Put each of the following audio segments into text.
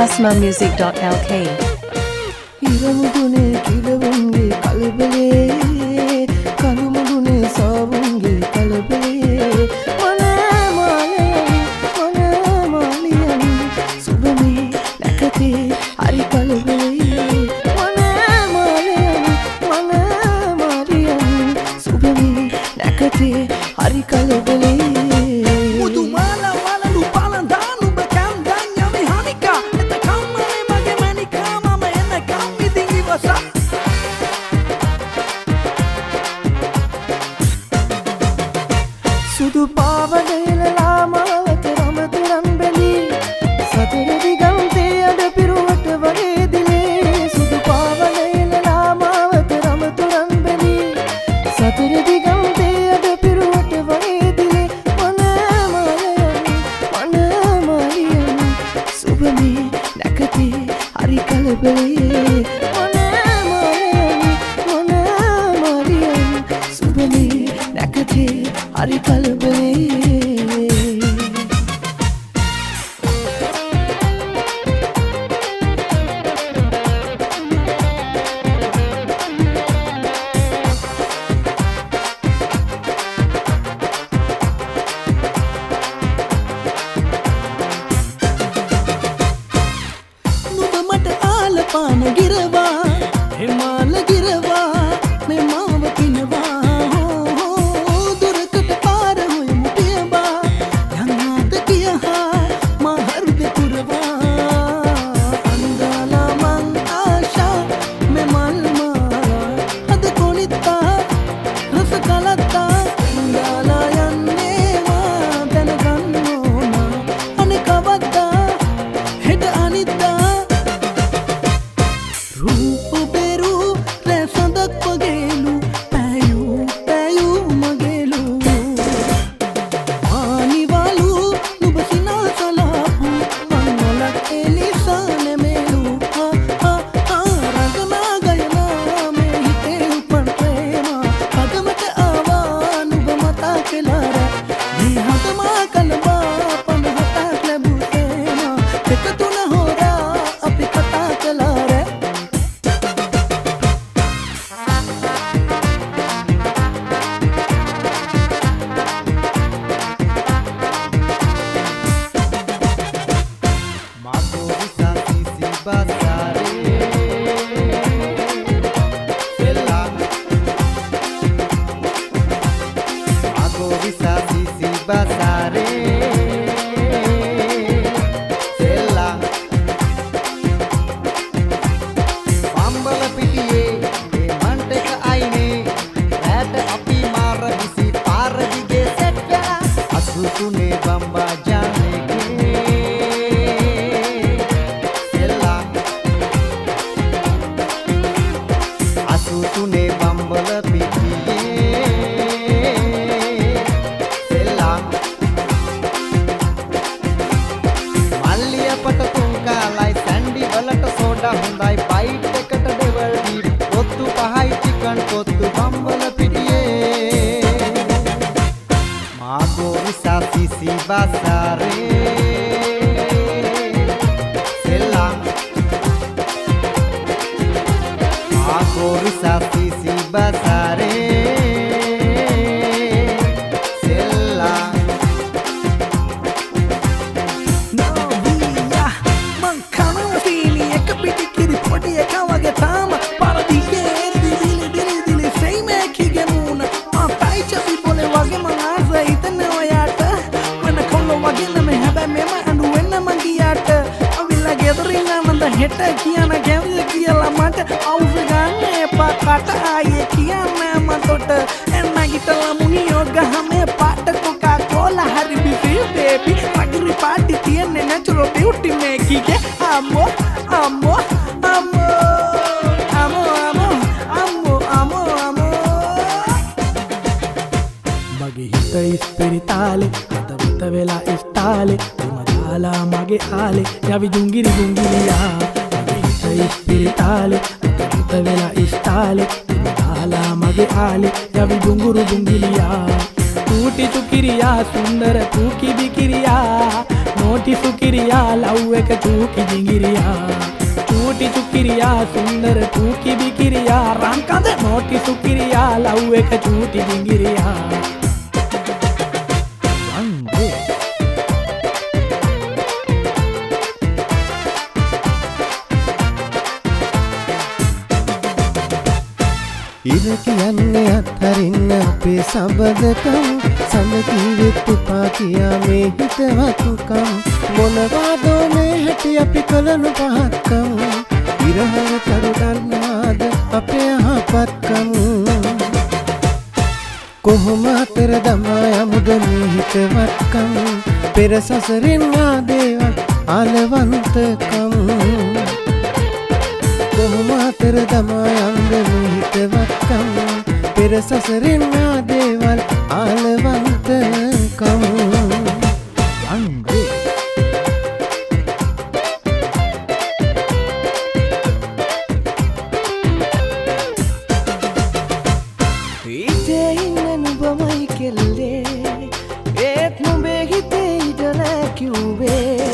kasmamusic.lk හිරමුදුනේ කිලවුන්ගේ කලබලේ කළුමුදුනේ සාවුන්ගේ කලබලේ මනමාලියන් සුබමේ නැකතේ හරි කලබලේ මනමාලියන් සුබමේ නැකතේ හරි කලබලේ සුදු පාවඩෙලලා මාවත රමතුරන් බැලී සතර දිගන්තේ අඩ පිරුවට වගේ දිලේ සුදු පාවඩෙලලා මාවත රමතුරන් බැලී සතර දිගන්තේ අඩ පිරුවට වගේ දිලේ මනමාලියන් සුබමේ නැකතේ හරි කලබලේ මනමාලියන් සුබමේ නැකතේ හරි කලබලේ නුඹ මට ආලපාන ගිරවා හිමාල ගිරවා මේ මාව පිනවා හෙට කියන ගැවිල කියලා මට අවුස ගන්න එපා කට ආයේ කියන්න මතොට එන්න ගිටලා මුනියෝ ගහමේ පාට කොකා කෝලා හරි බිසි බේබි පගිරි පාටි තියන්නේ නැචරල් බියුටි මේකිගේ අම්මෝ අම්මෝ අම්මෝ අම්මෝ අම්මෝ අම්මෝ අම්මෝ මගේ හිත ඉස්පිරිතාලේ හදවත වෙලා ඉස්තාලේ දාලා මගේ ආලේ යවි දුංගිරි දුංගිරියා මගේ හිත ඉස්පිරිතාලේ අතට වෙලා ඉස්තාලේ දාලා මගේ ආලේ යවි දුංගුරු දුංගිරියා टूटी चुकिरिया सुंदर तूकी बिकिरिया නෝටි සුකිරියා ලව් එක චූකි ජිංගිරියා චූටි චුකිරියා සුන්දර චූකි බිකිරියා රංකඳ නෝටි සුකිරියා ලව් එක චූටි ජිංගිරියා ඉර කියන්නේ අත්හරින්න අපේ සබදකම් සඳ කීවෙත් එපා කියා මේ හිතවත්කම් මොනවාදෝ මේ හැටි අපි කලනු පහත්කම් ඉරහල තරුගන්නාද අපේ අහපත්කම් කොහොම අතර දමා යමුද මේ හිතවත්කම් පෙර සසරින් ආදේවල් ආලවන්තකම් කොහොම අතර දමා යමුද මේ හිතවත්කම් පෙර සසරින් ආදේවල් ආලවන්තකම් හිතේ ඉන්න නුඹමයි කෙල්ලේ ඒත් නුඹේ හිතේ ඉඳලා කිව්වේ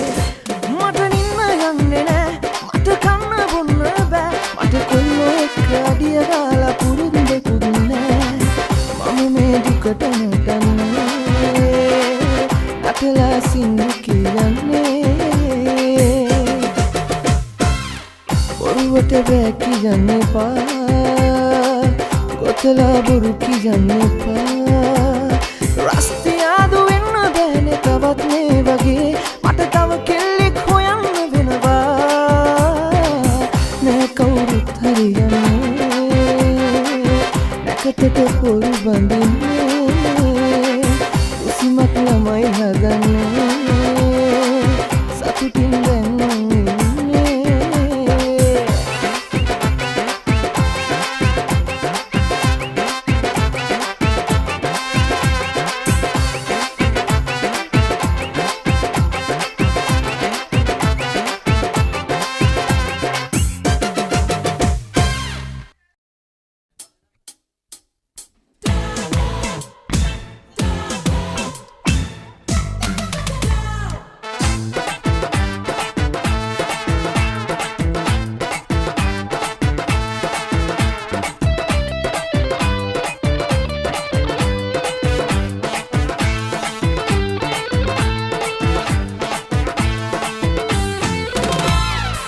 මට නින්න යන්නේ නෑ මට කන්න බොන්න බෑ මට කොල්ලෝ එක්ක අඩිය ගාලා පුරුදු දෙකුත් නෑ මම මේ දුකට නැටන්නේ අතලා සින්න කියන්නේ බොරුවට බෑ කියන්න එපා ගොතලා බොරු කියන්න එපා රස්තියාදු වෙන්න බෑනේ තවත් මේ වගේ මට තව කෙල්ලෙක් හොයන්න වෙනවා නෑ කවුරුත් හරියන්නේ නැකතට පොරු බඳින්නේ උසිමක් ළමයි හදන්නේ සතුටින් දැන්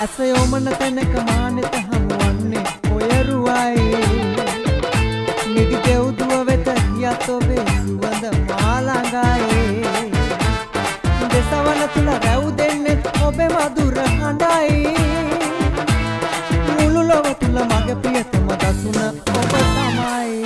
ඇසයෝමන තැනක මානෙත හමුවන්නේ ඔයරුවයි නිදි දෙව්දුව වෙත යත් ඔබේ සුවඳ මාළඟයි දෙසවන තුල රැව් දෙන්නෙත් ඔබේ මధుර හඬයි මුළු ලොව තුල මගේ ප්‍රියතම දසුන ඔබ තමයි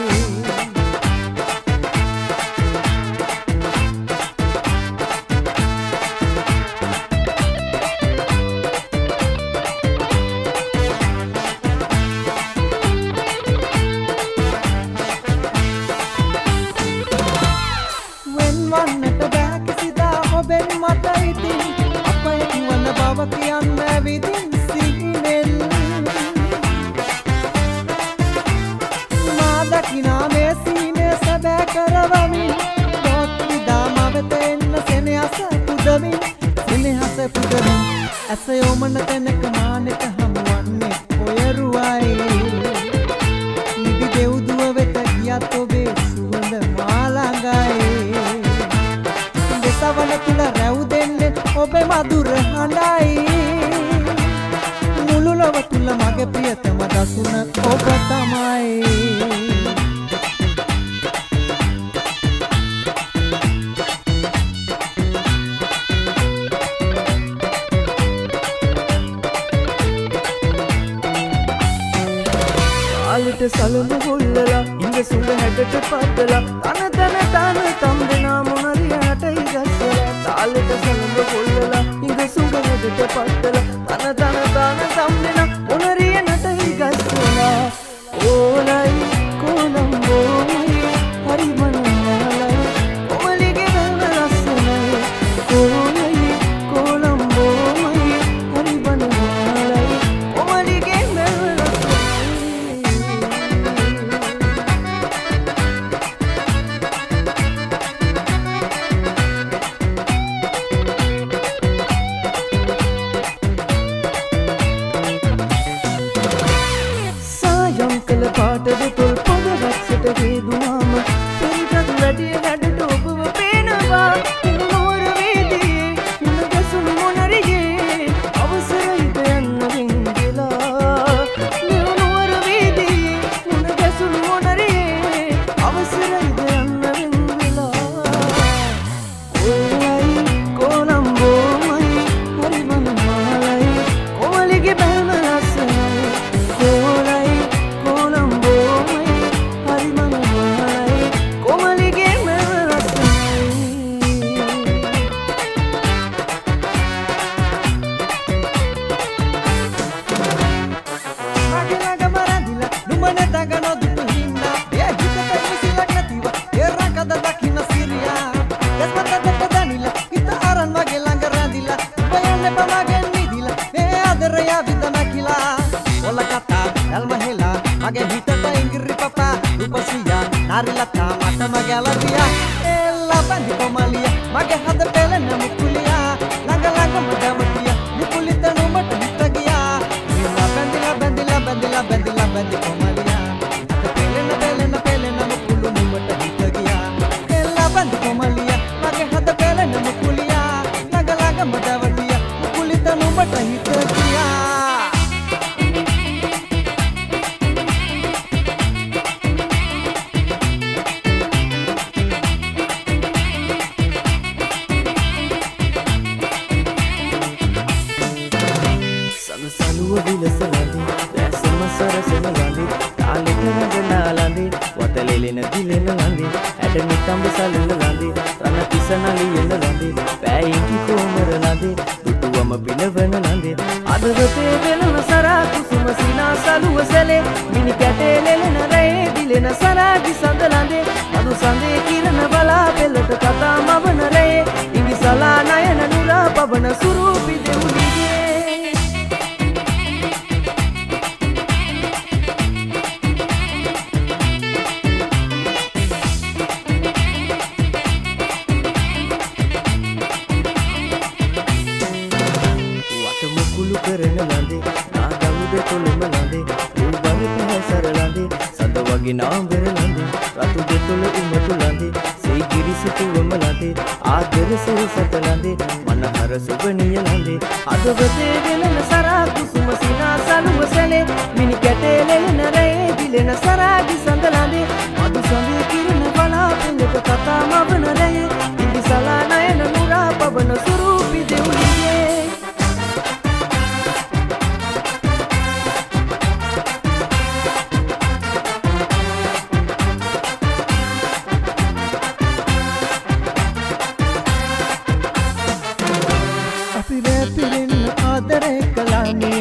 වන්නට බෑ කිසිදා ඔබෙන් මට ඉතින් අප එක්වන බව කියන්න විදින් සිහිනෙල් මා දකිනා මේ සීනය සැබෑ කරවමින් දොත් විදා මවෙත එන්න සෙනෙහස පුදමින් සෙනෙහස පුදමින් ඇස යොමන තැනක මානෙත හමුවන්නේ ඔයරුවයි නිදි දෙව්දුව වෙත ගියත් ඔබේ සුවඳ මාළඟයි සවන තුල රැව් දෙන්නේ ඔබේ මధుර හඬයි මුළු ලොව තුල මගේ ප්‍රියතම දසුන ඔබ තමයි කාලෙට සලුණු හොල්ලලා ඉංග සුඟ හැඩට පදලා තන තම්බෙනා මොනරියට ඉගස්සලා කාලෙට සලුණු හොල්ලලා ඉංග සුඟ හැඩට පදලා තන තම්බෙනා මොනරියට ඉගස්සලා ඕලයි කොළඹෝයි හරි මනෝහරයි කොමලිගේ වෙන රසනයි ඕලයි කොළඹෝයි හරි මනෝහරයි කොමලිගේ වෙන Narilata mata magalaria ella bandi komaliya mage hada pelen mukuliya laga laga madamatiya mukulita no mata hitagiya ella bandi komaliya hada pelen mukulu no mata hitagiya ella bandi komaliya mage hada pelen mukuliya laga laga madamatiya mukulita no mata hitagiya Saluwa vilasalandi dasama sarasana landi taalitana ganalandi watalelena dilena landi adami tambe salena landi rana pisanali yenna landi painki komara landi dutuwama binavana landi adavate velana sara kusuma sina saluwa sele mini katelelena re dilena sara gisandalandi adu sande kirana bala pelata kata mavana re ingi sala nayana nura pavana surupi devulige Kulu karana lande na dalude toluma lande ubani pahasara lande sadawagi naambere lande ratu de tolu umatu lande sei girisi tuwama lande aadara sei sata lande manahara subaniya lande adavate velana sara kusuma sina saluwa sele mini katelelena re dilena saragi sandalande adu sande kirana bala pelata kata mavana re indi sala nayana nura pavana surupi devulige आदरे कलाने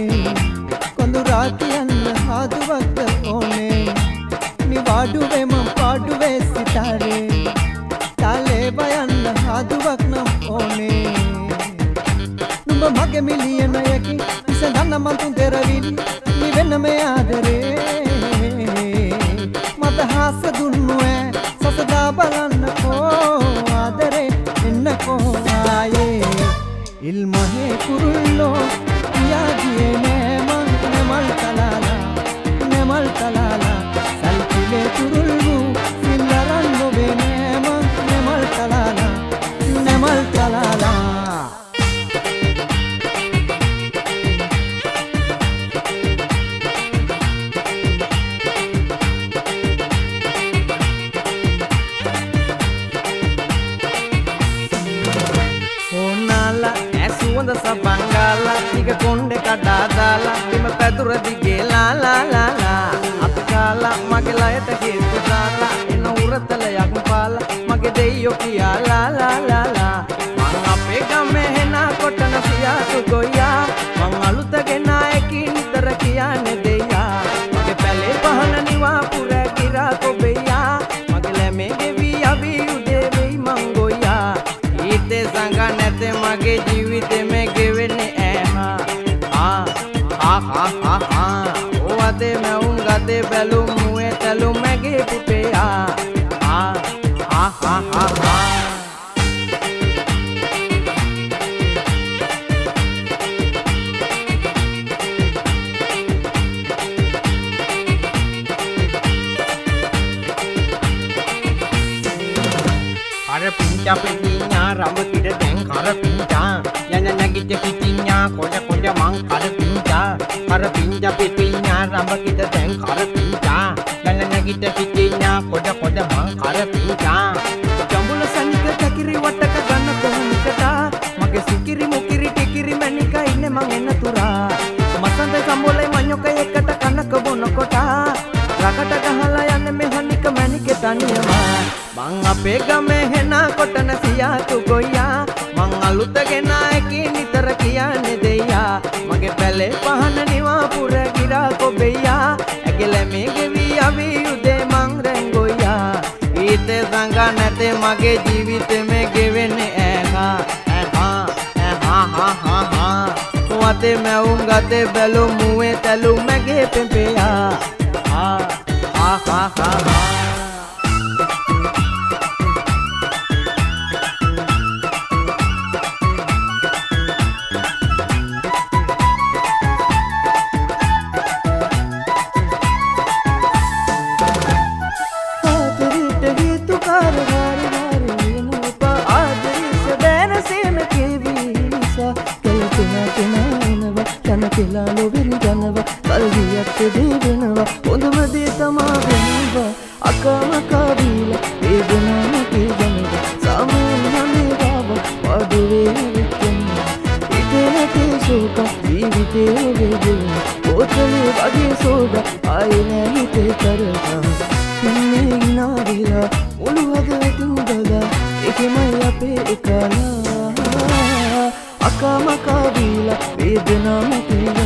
కొందు రాతియన్న హాదువక్క ఓనే నివాడువే మం పాడువే సితారే తాలే బయన్న హాదువక్న ఓనే ನುಂಬ ಮಗೆ ಮಿಲಿಯನ ಯಕಿ ಇಸದನ್ನ month ತೆರವಿಲಿ ನಿವೆನ್ನಮೆ ಆದರೆ ಮತ ಹಾಸ ದುನ್ನುವೆ ಸಸದಾ ಬಲನ್ನ ಕೋ ಆದರೆ ಎನ್ನ ಕೋ ಆಯೇ ilmahe kurullo yagiye nemal talala salkile kurullu sillaranno be nemal talala Suwanda sabangala tiga konde kadadala bima pedura dige la la la la atkala mage layata gitu dala ena uratala yakpala mage deyyo kiya la la la la man ape game hena kotana siya tu goya man alutage naeki nitara kiyane deya mage pele pahana niwa pura kira ko beya mage leme gevi avi ude vei mangoya ite sanga nete mage ජීවිතේ මේ ගෙවෙන්නේ ඇහා ආ ඕ අදේ මවුන් ගතේ බැලුම් මුවේ තැලුම් මගේ පුතේ Kara pinca petinya rambut tidak deng kara pinca yana nagita petinya koda mang kara pinca petinya rambut tidak deng kara pinca yana nagita petinya koda mang kara pinca jambula sanika takiri wataka ganna kohunikata mage sikiri mukiri tikiri manika inne mang enna tura masante sambole manyoka ekata kanaka bonokota rakata gahala yanne mehanika manike taniyama mang ape game hena kotana siya tu goya mang alutage naeki nitara kiyane deya mage pele pahana niwa pura gira ko beya agele mege vi avi ude mang rengoya ite sanga nate mage jeevithe me gewenne aha wate maum gate belu muwe talu mage pempeya ha කෙලා ලොවෙන් යනවා කල්හියට දේ වෙනවා හොඳම දේ තමා වෙනවා අකමකා වීලා වේදනාව කියනවා සාමයෙන් හඳේ ගාව වඩුවේ විකෙනවා හිතේ නැතේ ශෝක ජීවිතේ වේදනා බෝතලේ වගේ සෝඩ ආයේ නෑ හිතේ තරහා ඉන්නේ ඉනාවිලා මුළු හදවතින් බලා එකමයි අපේ එකලා අකමකා වීලා වේදනාව කියනවා